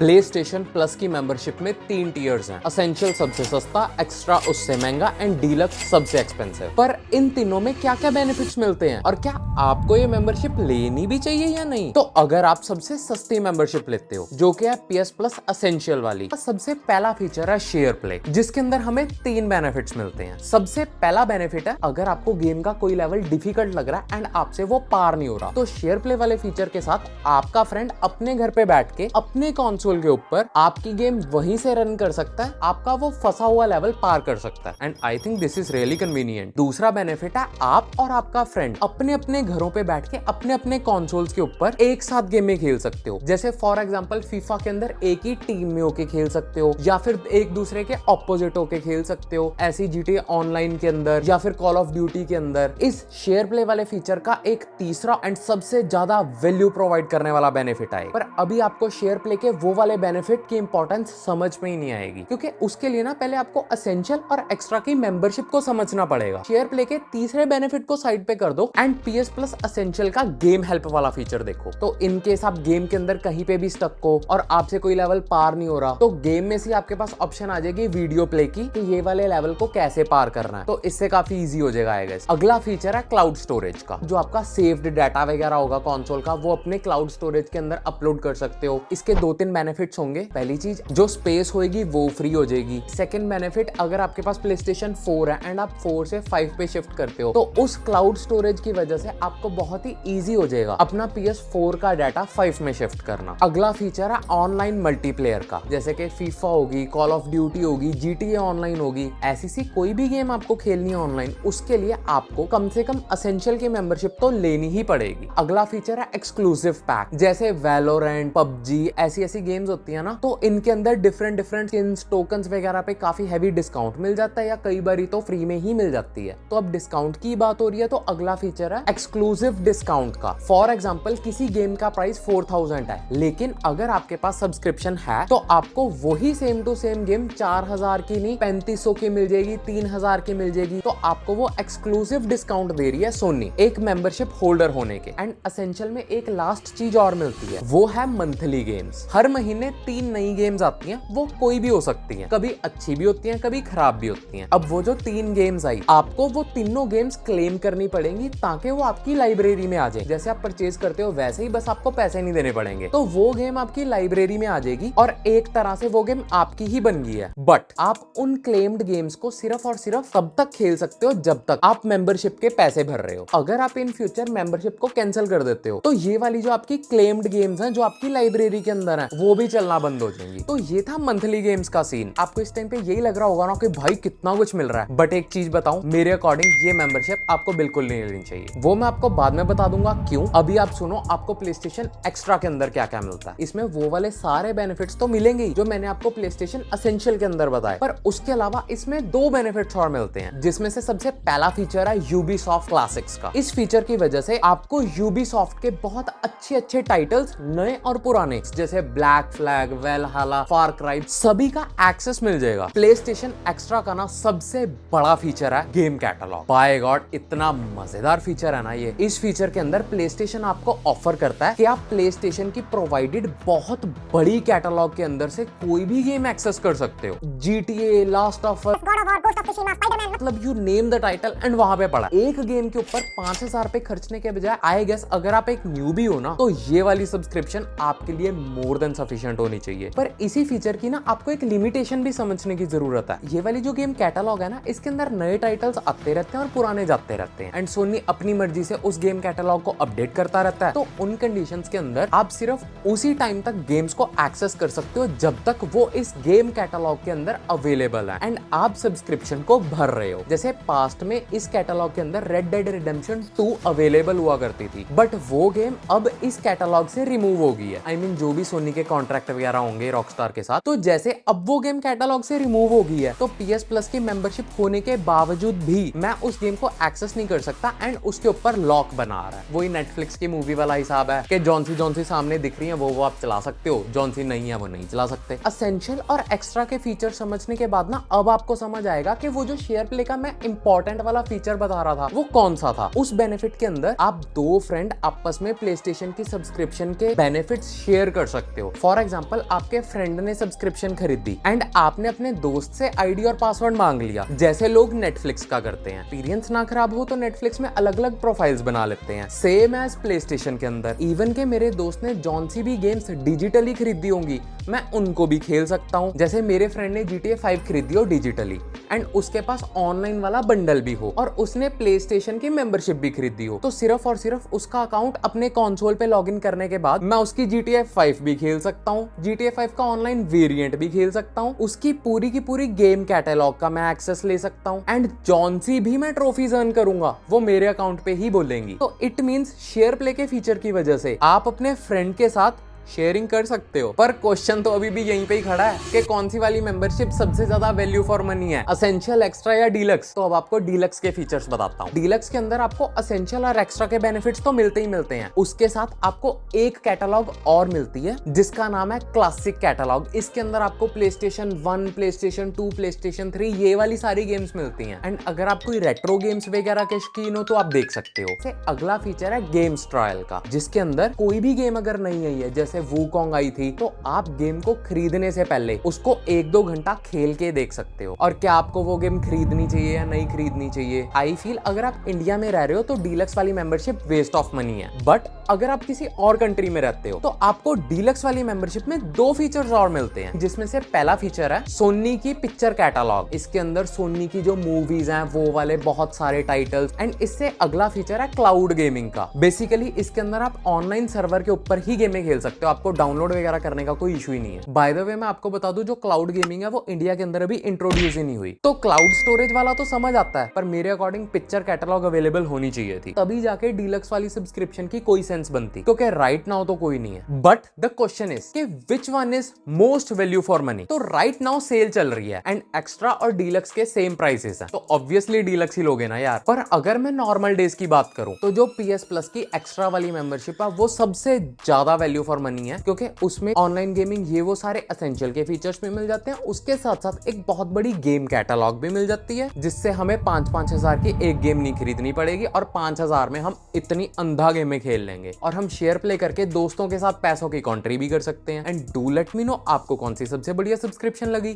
Play station plus की membership में 3 tears हैं। असेंशियल सबसे सस्ता, एक्स्ट्रा उससे महंगा एंड डीलक्स सबसे एक्सपेंसिव। पर इन तीनों में क्या क्या बेनिफिट्स मिलते हैं और क्या आपको ये मेंबरशिप लेनी भी चाहिए या नहीं? तो अगर आप सबसे सस्ती मेंबरशिप लेते हो जो कि है PS प्लस असेंशियल वाली, सबसे पहला फीचर है शेयर प्ले, जिसके अंदर हमें 3 बेनिफिट्स मिलते हैं। सबसे पहला बेनिफिट है अगर आपको गेम का कोई लेवल डिफिकल्ट लग रहा है एंड आपसे वो पार नहीं हो रहा, तो शेयर प्ले वाले फीचर के साथ आपका फ्रेंड अपने घर पे बैठ के अपने कंसोल के ऊपर आपकी गेम वहीं से रन कर सकता है, आपका वो फंसा हुआ लेवल पार कर सकता है and I think this is really convenient. दूसरा बेनिफिट है आप और आपका फ्रेंड अपने अपने घरों पे बैठ के अपने अपने कंसोल्स के ऊपर एक साथ गेम में खेल सकते हो। जैसे फॉर एग्जांपल फीफा के अंदर एक ही टीम में होके खेल सकते हो या फिर एक दूसरे के ऑपोजिट होके खेल सकते हो, ऐसी GTA ऑनलाइन के अंदर या फिर कॉल ऑफ ड्यूटी के अंदर। इस शेयर प्ले वाले फीचर का एक तीसरा एंड सबसे ज्यादा वैल्यू प्रोवाइड करने वाला बेनिफिट है, पर अभी आपको शेयर प्ले के वो वाले बेनिफिट की इंपॉर्टेंस समझ में ही नहीं आएगी, क्योंकि उसके लिए ना पहले आपको एसेंशियल और एक्स्ट्रा की मेंबरशिप को समझना पड़ेगा। शेयर प्ले के तीसरे बेनिफिट को साइड पे कर दो एंड PS प्लस एसेंशियल का गेम हेल्प वाला फीचर देखो। तो इन केस आप गेम के अंदर कहीं पे भी स्टक हो और आपसे कोई लेवल पार नहीं हो रहा, तो गेम में से आपके पास ऑप्शन आ जाएगी वीडियो प्ले की कि ये वाले लेवल को कैसे पार करना है, तो इससे काफी इजी हो जाएगा आई गेस। अगला फीचर है क्लाउड स्टोरेज का, जो आपका सेव्ड डाटा वगैरह होगा कंसोल का, वो अपने क्लाउड स्टोरेज के अंदर अपलोड कर सकते हो। इसके 2-3 बेनिफिट्स होंगे। पहली चीज, जो स्पेस होगी वो फ्री हो जाएगी। सेकंड बेनिफिट, अगर आपके पास PlayStation 4 है एंड आप 4 से 5 पे शिफ्ट करते हो, तो उस क्लाउड स्टोरेज की वजह से आपको बहुत ही इजी हो जाएगा अपना PS4 का डाटा 5 में शिफ्ट करना। अगला फीचर है ऑनलाइन मल्टीप्लेयर का, जैसे कि फीफा होगी, कॉल ऑफ ड्यूटी होगी, GTA ऑनलाइन होगी, ऐसी सी कोई भी गेम आपको खेलनी है ऑनलाइन, उसके लिए आपको कम से कम एसेंशियल की मेंबरशिप तो लेनी ही पड़ेगी। अगला फीचर है एक्सक्लूसिव पैक, जैसे वैलोरेंट, PUBG, ऐसी गेम्स होती है ना, तो इनके अंदर डिफरेंट स्किन्स, टोकन्स वगैरह पे काफी हैवी डिस्काउंट मिल जाता है या कई बारी तो फ्री में ही मिल जाती है। तो अब डिस्काउंट की बात हो रही है तो अगला फीचर है एक्सक्लूसिव डिस्काउंट का। फॉर एग्जांपल किसी गेम का प्राइस 4000 है, लेकिन अगर आपके पास सब्सक्रिप्शन है तो आपको वही सेम टू सेम गेम 4000 की नहीं 3500 की मिल जाएगी, 3000 की मिल जाएगी। तो आपको वो एक्सक्लूसिव डिस्काउंट दे रही है सोनी एक मेंबरशिप होल्डर होने के। एंड एसेंशियल में एक लास्ट चीज और मिलती है, वो है मंथली गेम्स। हर महीने 3 नई गेम्स आती हैं, वो कोई भी हो सकती हैं, कभी अच्छी भी होती हैं, कभी खराब भी होती हैं। अब वो जो 3 गेम्स आई, आपको वो तीनों गेम्स क्लेम करनी पड़ेंगी ताकि वो आपकी लाइब्रेरी में आ जाए। जैसे आप परचेज करते हो वैसे ही, बस आपको पैसे नहीं देने पड़ेंगे, तो वो गेम आपकी लाइब्रेरी में आ जाएगी और एक तरह से वो गेम आपकी ही बन गई है। बट आप उन क्लेम्ड गेम्स को सिर्फ और सिर्फ तब तक खेल सकते हो जब तक आप मेंबरशिप के पैसे भर रहे हो। अगर आप इन फ्यूचर मेंबरशिप को कैंसिल कर देते हो, तो ये वाली जो आपकी क्लेम्ड गेम्स हैं जो आपकी लाइब्रेरी के अंदर है, वो भी चलना बंद हो जाएंगी। तो ये था मंथली गेम्स का सीन। आपको इस टाइम पे यही लग रहा होगा ना कि भाई कितना कुछ मिल रहा है, बट एक चीज बताऊं, मेरे अकॉर्डिंग ये मेंबरशिप आपको बिल्कुल नहीं लेनी चाहिए। वो मैं आपको बाद में बता दूंगा क्यों। अभी आप सुनो आपको PlayStation एक्स्ट्रा के अंदर क्या क्या मिलता है। इसमें वो वाले सारे बेनिफिट्स तो मिलेंगे जो मैंने आपको PlayStation एसेंशियल के अंदर बताए, पर उसके अलावा इसमें 2 बेनिफिट्स और मिलते हैं, जिसमें से सबसे पहला फीचर है Ubisoft क्लासिक्स का। इस फीचर की वजह से आपको Ubisoft के बहुत अच्छे टाइटल्स, नए और पुराने, जैसे ब्लैक फ्लैग, वेलहाला, फार क्राई, सभी का एक्सेस मिल जाएगा। PlayStation एक्स्ट्रा का ना सबसे बड़ा फीचर है गेम कैटलॉग। बाय गॉड, इतना मजेदार फीचर है ना ये। इस फीचर के अंदर PlayStation आपको ऑफर करता है कि आप PlayStation की प्रोवाइडेड बहुत बड़ी कैटलॉग के अंदर से कोई भी गेम एक्सेस कर सकते हो। GTA, Last of Us, God of War, Ghost of Tsushima, Spiderman, मतलब you name the title and वहां पे पड़ा। एक गेम के ऊपर 5000 पे खर्चने के बजाय आई गेस अगर आप एक न्यूबी हो ना, तो ये वाली सब्सक्रिप्शन आपके लिए मोर देन सफिशिएंट होनी चाहिए। पर इसी फीचर की ना आपको एक लिमिटेशन भी समझने की जरूरत है। ये वाली जो गेम कैटलॉग है ना, इसके अंदर नए टाइटल्स आते रहते हैं और पुराने जाते रहते हैं एंड सोनी अपनी मर्जी से उस गेम कैटलॉग को अपडेट करता रहता है। तो उन कंडीशंस के अंदर आप सिर्फ उसी टाइम तक गेम्स को एक्सेस कर सकते हो जब तक वो इस गेम कैटलॉग के अंदर अवेलेबल है एंड आप सब्सक्रिप्शन को भर रहे हो। जैसे पास्ट में इस कैटलॉग के अंदर रेड डेड रिडेम्पशन 2 अवेलेबल हुआ करती थी, बट वो गेम अब इस कैटलॉग से रिमूव हो गई है। आई मीन जो भी सोनी के कॉन्ट्रैक्ट वगैरह होंगे रॉकस्टार के साथ, तो जैसे अब वो गेम कैटलॉग से रिमूव हो गई है, तो PS प्लस की मेंबरशिप होने के बावजूद भी मैं उस गेम को एक्सेस नहीं कर सकता एंड उसके ऊपर लॉक बना रहा है। वही नेटफ्लिक्स की मूवी वाला हिसाब है कि जॉनसी सामने दिख रही है, वो आप चला सकते हो, जॉनसी नहीं है वो नहीं चला सकते। एसेंशियल और एक्स्ट्रा के फीचर समझने के बाद ना अब आपको समझ आएगा कि वो जो शेयर प्ले का मैं इंपॉर्टेंट वाला फीचर बता रहा था वो कौन सा था। उस बेनिफिट के अंदर आप 2 फ्रेंड आपस में PlayStation की सब्सक्रिप्शन के बेनिफिट्स शेयर कर सकते हो। फॉर फॉर एग्जाम्पल आपके फ्रेंड ने सब्सक्रिप्शन खरीदी एंड आपने अपने दोस्त से आईडी और पासवर्ड मांग लिया, जैसे लोग नेटफ्लिक्स का करते हैं। एक्सपीरियंस ना खराब हो तो नेटफ्लिक्स में अलग अलग प्रोफाइल्स बना लेते हैं, सेम एज प्ले स्टेशन के अंदर। इवन के मेरे दोस्त ने जौन सी भी गेम्स डिजिटली खरीदी होंगी मैं उनको भी खेल सकता हूँ। जैसे मेरे फ्रेंड ने GTA 5 खरीदी हो डिजिटली एंड उसके पास ऑनलाइन वाला बंडल भी हो और उसने प्ले स्टेशन की मेंबरशिप भी खरीदी हो, तो सिर्फ और सिर्फ उसका अकाउंट अपने कंसोल पे लॉगिन करने के बाद मैं उसकी GTA 5 भी खेल सकता हूँ, GTA 5 का ऑनलाइन वेरिएंट भी खेल सकता हूँ, उसकी पूरी की पूरी गेम कैटलॉग का मैं एक्सेस ले सकता हूँ एंड जौन सी भी मैं ट्रॉफीज अर्न करूंगा वो मेरे अकाउंट पे ही बोलेंगी। तो इट मींस शेयर प्ले के फीचर की वजह से आप अपने फ्रेंड के साथ शेयरिंग कर सकते हो। पर क्वेश्चन तो अभी भी यहीं पे ही खड़ा है कि कौन सी वाली मेंबरशिप सबसे ज्यादा वैल्यू फॉर मनी है, एसेंशियल, एक्स्ट्रा या डीलक्स। तो अब आपको डीलक्स के फीचर्स बताता हूँ। डीलक्स के अंदर आपको एसेंशियल और एक्स्ट्रा के बेनिफिट्स तो मिलते ही मिलते हैं, उसके साथ आपको एक कैटलॉग और मिलती है जिसका नाम है क्लासिक कैटलॉग। इसके अंदर आपको PlayStation 1, PlayStation 2, PlayStation 3 ये वाली सारी गेम्स मिलती हैं एंड अगर आप कोई रेट्रो गेम्स वगैरह के शौकीन हो तो आप देख सकते हो। अगला फीचर है गेम्स ट्रायल का, जिसके अंदर कोई भी गेम अगर नहीं आई है, जैसे वूकोंग आई थी, तो आप गेम को खरीदने से पहले उसको 1-2 घंटा खेल के देख सकते हो और क्या आपको वो गेम खरीदनी चाहिए या नहीं खरीदनी चाहिए। आई फील अगर आप इंडिया में रह रहे हो तो डीलक्स वाली मेंबरशिप वेस्ट ऑफ मनी है, बट अगर आप किसी और कंट्री में रहते हो तो आपको डीलक्स वाली मेंबरशिप में 2 फीचर्स और मिलते हैं, जिसमें से पहला फीचर है सोनी की पिक्चर कैटलॉग। इसके अंदर सोनी की जो मूवीज हैं वो वाले बहुत सारे टाइटल्स एंड इससे अगला फीचर है क्लाउड गेमिंग का। बेसिकली इसके अंदर आप ऑनलाइन सर्वर के ऊपर ही गेमें खेल सकते हो, आपको डाउनलोड वगैरह करने का कोई इशू ही नहीं है। बाय द वे मैं आपको बता दूं जो क्लाउड गेमिंग है वो इंडिया के अंदर अभी इंट्रोड्यूस ही नहीं हुई। तो क्लाउड स्टोरेज वाला तो समझ आता है, पर मेरे अकॉर्डिंग पिक्चर कैटलॉग अवेलेबल होनी चाहिए थी, तभी जाके डीलक्स वाली सब्सक्रिप्शन की कोई सेंस बनती, क्योंकि राइट नाउ तो कोई नहीं है। बट द क्वेश्चन इज कि which one is most value for money. तो राइट नाउ सेल चल रही है एंड एक्स्ट्रा और डीलक्स के सेम प्राइसेस हैं, तो ऑब्वियसली डीलक्स ही लोगे ना यार। पर अगर मैं नॉर्मल डेज की बात करूं तो जो PS प्लस की एक्स्ट्रा वाली मेंबरशिप है वो सबसे ज्यादा वैल्यू फॉर मनी है, क्योंकि उसमें ऑनलाइन गेमिंग ये वो सारे एसेंशियल के फीचर्स भी मिल जाते हैं, उसके साथ साथ एक बहुत बड़ी गेम कैटलॉग भी मिल जाती है, जिससे हमें 5-5 हजार की एक गेम नहीं खरीदनी पड़ेगी और 5,000 में हम इतनी अंधा गेमें खेल लेंगे और हम शेयर प्ले करके दोस्तों के साथ पैसों की कॉन्ट्री भी कर सकते हैं। And do let me know आपको कौन सी सबसे बढ़िया सब्सक्रिप्शन लगी।